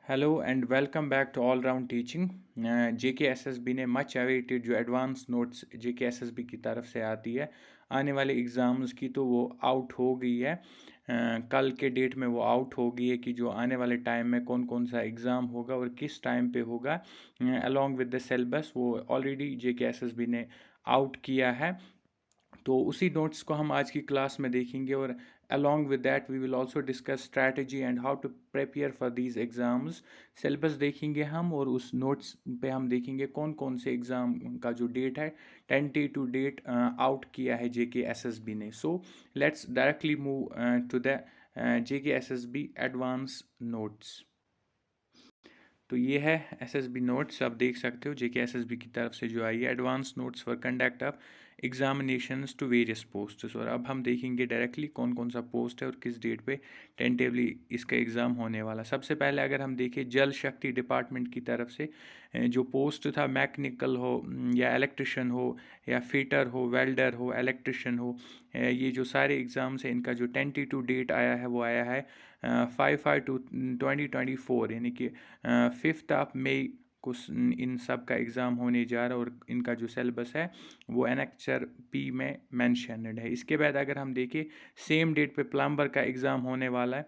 Hello and welcome back to all round teaching. JKSSB ने much awaited जो advance notes JKSSB की तरफ से आती है आने वाले एग्ज़ाम्स की, तो वो आउट हो गई है। कल के डेट में वो आउट हो गई है कि जो आने वाले टाइम में कौन कौन सा एग्ज़ाम होगा और किस टाइम पे होगा, अलॉन्ग विद द सिलेबस वो ऑलरेडी जेकेएसएसबी ने आउट किया है। तो उसी नोट्स को हम आज की क्लास में देखेंगे और along with that we will also discuss strategy and how to prepare for these exams। Syllabus देखेंगे हम और उस नोट्स पे हम देखेंगे कौन कौन से एग्ज़ाम का जो डेट है टेंटेटिव डेट आउट किया है जेकेएसएसबी ने। So let's directly move to the JKSSB advance notes. तो ये है एसएसबी नोट्स, आप देख सकते हो जेके एसएसबी की तरफ से जो आई है advance notes for conduct of examinations to various posts. और अब हम देखेंगे डायरेक्टली कौन कौन सा पोस्ट है और किस डेट पे टेंटेवली इसका एग्ज़ाम होने वाला। सबसे पहले अगर हम देखें जल शक्ति डिपार्टमेंट की तरफ से जो पोस्ट था, मैकेनिकल हो या इलेक्ट्रिशियन हो या फिटर हो, वेल्डर हो, इलेक्ट्रिशियन हो, ये जो सारे एग्ज़ाम्स हैं इनका जो टेंटेटिव डेट आया है वो आया है 5/5/2024, यानी कि 5 मई को इन सब का एग्ज़ाम होने जा रहा है और इनका जो सिलेबस है वो एनेक्चर पी में मैंशनड है। इसके बाद अगर हम देखें सेम डेट पे प्लम्बर का एग्ज़ाम होने वाला है,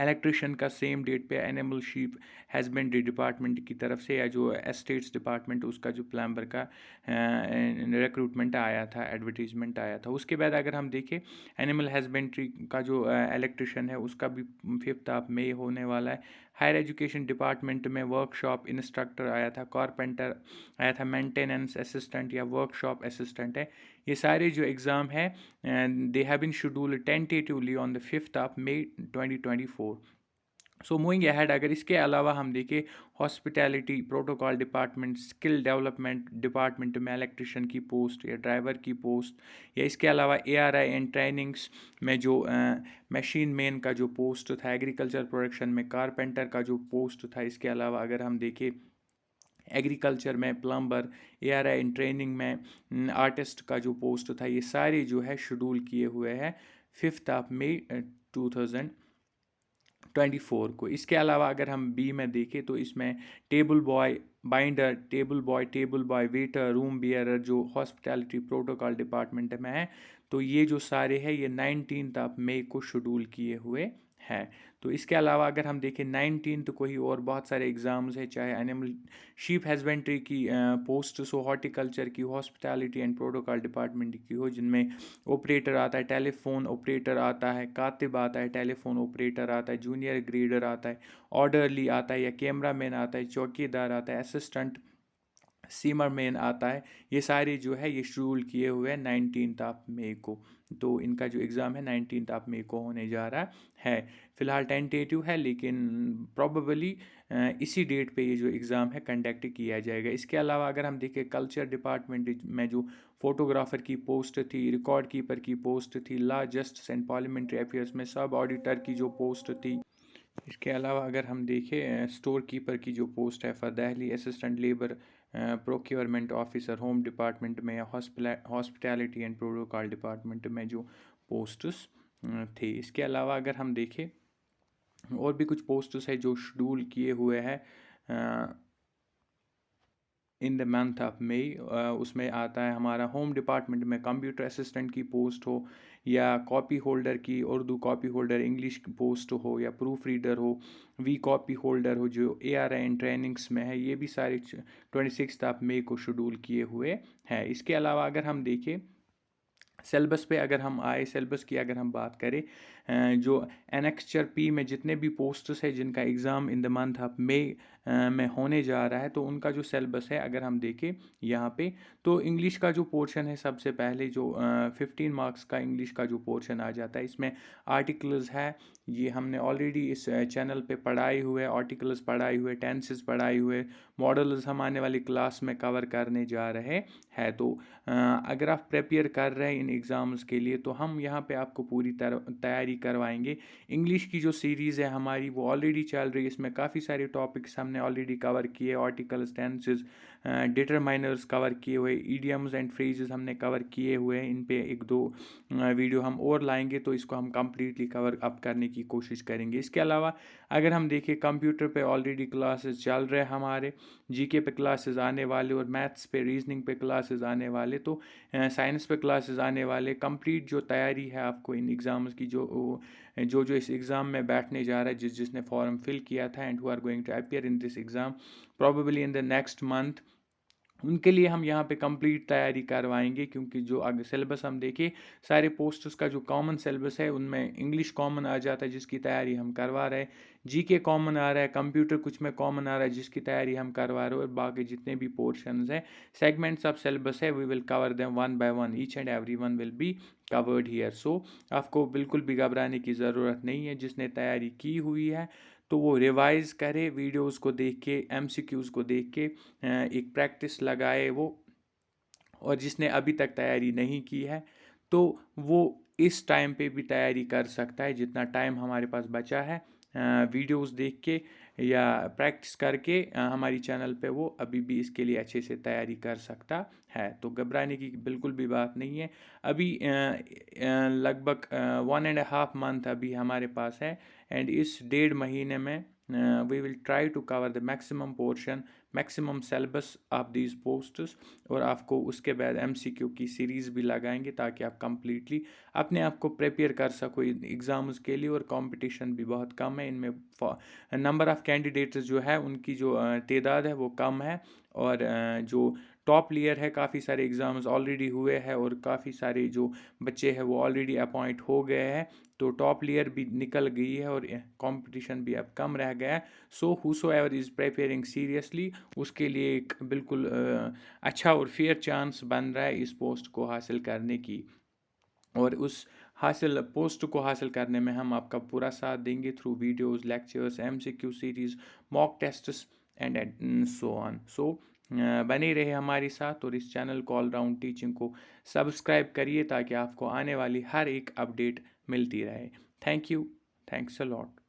इलेक्ट्रिशियन का सेम डेट पे एनिमल शीप हस्बेंड्री डिपार्टमेंट की तरफ से या जो एस्टेट्स डिपार्टमेंट उसका जो प्लम्बर का रिक्रूटमेंट आया था, एडवर्टीजमेंट आया था। उसके बाद अगर हम देखें एनिमल हस्बेंड्री का जो इलेक्ट्रिशियन है उसका भी 5 मई होने वाला है। हायर एजुकेशन डिपार्टमेंट में वर्कशॉप इंस्ट्रक्टर आया था, कारपेंटर आया था, मेंटेनेंस असिस्टेंट या वर्कशॉप असिस्टेंट है। ये सारे जो एग्ज़ाम है they have been scheduled tentatively on the 5 May 2024। So moving ahead, अगर इसके अलावा हम देखें hospitality protocol department, skill development department में इलेक्ट्रिशियन की पोस्ट या ड्राइवर की पोस्ट, या इसके अलावा एआरआई एंड ट्रेनिंग्स में जो मशीन मैन का जो पोस्ट था, एग्रीकल्चर प्रोडक्शन में कारपेंटर का जो पोस्ट था, इसके अलावा अगर हम देखें एग्रीकल्चर में प्लम्बर, एआरआई इन ट्रेनिंग में आर्टिस्ट का जो पोस्ट था, ये सारे जो है शेड्यूल किए हुए हैं 5 मई 2024 को। इसके अलावा अगर हम बी में देखें तो इसमें table boy, binder, table boy waiter, room bearer जो हॉस्पिटैलिटी प्रोटोकॉल डिपार्टमेंट में है, तो ये जो सारे हैं ये 19 मई को शेड्यूल किए हुए हैं। तो इसके अलावा अगर हम देखें 19 को ही और बहुत सारे एग्ज़ाम्स हैं, चाहे एनिमल शीप हस्बेंड्री की पोस्ट्स हो, हॉर्टिकल्चर की, हॉस्पिटैलिटी एंड प्रोटोकॉल डिपार्टमेंट की हो, जिनमें ऑपरेटर आता है, टेलीफोन ऑपरेटर आता है, कातिब आता है, टेलीफोन ऑपरेटर आता है, जूनियर ग्रेडर आता है, ऑर्डरली आता है या कैमरामैन आता है, चौकीदार आता है, असिस्टेंट सीमर मैन आता है। ये सारे जो है ये शेड्यूल किए हुए हैं 19 मई को। तो इनका जो एग्ज़ाम है 19 मई को होने जा रहा है। फ़िलहाल टेंटेटिव है लेकिन प्रॉबेबली इसी डेट पे ये जो एग्ज़ाम है कंडक्ट किया जाएगा। इसके अलावा अगर हम देखें कल्चर डिपार्टमेंट में जो फ़ोटोग्राफ़र की पोस्ट थी, रिकॉर्ड कीपर की पोस्ट थी, law justice and parliamentary affairs में सब ऑडिटर की जो पोस्ट थी, इसके अलावा अगर हम देखें स्टोर कीपर की जो पोस्ट है for Delhi, assistant labour procurement officer home department में, या हॉस्पिटैलिटी एंड प्रोटोकॉल डिपार्टमेंट में जो पोस्ट्स थे। इसके अलावा अगर हम देखें और भी कुछ पोस्ट्स है जो शेड्यूल किए हुए हैं in the month of May. उसमें आता है हमारा होम डिपार्टमेंट में कंप्यूटर असिस्टेंट की पोस्ट हो, या कॉपी होल्डर की, उर्दू कॉपी होल्डर इंग्लिश की पोस्ट हो, या प्रूफ रीडर हो, वी कॉपी होल्डर हो जो ARI एंड ट्रेनिंग्स में है। ये भी सारे 26 मई को शेड्यूल किए हुए हैं। इसके अलावा अगर हम देखें सिलेबस पे, अगर हम आए सिलेबस की अगर हम बात करें, जो एनेक्चर पी में जितने भी पोस्ट्स है जिनका exam in the month of May में होने जा रहा है, तो उनका जो सिलेबस है अगर हम देखें यहाँ पे, तो इंग्लिश का जो पोर्शन है सबसे पहले जो 15 मार्क्स का इंग्लिश का जो पोर्शन आ जाता है, इसमें आर्टिकल्स है, ये हमने ऑलरेडी इस चैनल पे पढ़ाए हुए, आर्टिकल्स पढ़ाए हुए, टेंसेस पढ़ाए हुए, मॉडल्स हम आने वाली क्लास में कवर करने जा रहे हैं। तो अगर आप प्रिपेयर कर रहे हैं इन एग्ज़ाम्स के लिए, तो हम यहाँ पे आपको पूरी तरह तैयारी तैयारी करवाएंगे। इंग्लिश की जो सीरीज़ है हमारी वो ऑलरेडी चल रही है, इसमें काफ़ी सारे टॉपिक्स हमने ऑलरेडी कवर किए, आर्टिकल्स, टेंसेस, डिटरमाइनर्स कवर किए हुए, ईडियम्स एंड फ्रेजेस हमने कवर किए हुए हैं। इन पे एक दो वीडियो हम और लाएंगे तो इसको हम कम्प्लीटली कवर अप करने की कोशिश करेंगे। इसके अलावा अगर हम देखें कंप्यूटर पे ऑलरेडी क्लासेस चल रहे हैं हमारे, जीके पे क्लासेस आने वाले और मैथ्स पे, रीजनिंग पे क्लासेस आने वाले, तो साइंस पे क्लासेस आने वाले। कंप्लीट जो तैयारी है आपको इन एग्ज़ाम्स की, जो इस एग्ज़ाम में बैठने जा रहा है, जिसने फॉर्म फिल किया था and who are going to appear in this exam probably in the next month, उनके लिए हम यहाँ पे कंप्लीट तैयारी करवाएंगे। क्योंकि जो आगे सिलेबस हम देखें, सारे पोस्ट्स का जो कॉमन सिलेबस है उनमें इंग्लिश कॉमन आ जाता है जिसकी तैयारी हम करवा रहे हैं, जीके कॉमन आ रहा है, कंप्यूटर कुछ में कॉमन आ रहा है जिसकी तैयारी हम करवा रहे हैं, और बाकी जितने भी पोर्शंस हैं, सेगमेंट्स ऑफ सिलेबस है, we will cover them one by one, each and every one will be covered here. So आपको बिल्कुल भी घबराने की ज़रूरत नहीं है। जिसने तैयारी की हुई है तो वो रिवाइज़ करे, वीडियोज़ को देख के, एमसीक्यूज़ को देख के एक प्रैक्टिस लगाए वो। और जिसने अभी तक तैयारी नहीं की है तो वो इस टाइम पे भी तैयारी कर सकता है, जितना टाइम हमारे पास बचा है, वीडियोस देख के या प्रैक्टिस करके हमारी चैनल पे वो अभी भी इसके लिए अच्छे से तैयारी कर सकता है। तो घबराने की बिल्कुल भी बात नहीं है। अभी लगभग 1.5 मंथ अभी हमारे पास है, एंड इस 1.5 महीने में we will try to cover the maximum portion, maximum syllabus of these posts, और आपको उसके बाद एमसीक्यू की सीरीज़ भी लगाएंगे ताकि आप कंप्लीटली अपने आप को प्रिपेयर कर सको एग्ज़ाम्स के लिए। और कंपटीशन भी बहुत कम है इनमें, नंबर ऑफ़ कैंडिडेट्स जो है उनकी जो तादाद है वो कम है, और जो टॉप लेयर है, काफ़ी सारे एग्ज़ाम्स ऑलरेडी हुए हैं और काफ़ी सारे जो बच्चे हैं वो ऑलरेडी अपॉइंट हो गए हैं, तो टॉप लेयर भी निकल गई है और कंपटीशन भी अब कम रह गया है। सो हुसो एवर इज़ प्रिपेयरिंग सीरियसली, उसके लिए एक बिल्कुल अच्छा और फेयर चांस बन रहा है इस पोस्ट को हासिल करने की। और उस हासिल पोस्ट को हासिल करने में हम आपका पूरा साथ देंगे through videos, lectures, MCQ series, mock tests and so on. So बने रहे हमारे साथ, और इस चैनल को ऑल राउंड टीचिंग को सब्सक्राइब करिए ताकि आपको आने वाली हर एक अपडेट मिलती रहे। Thank you, thanks a lot.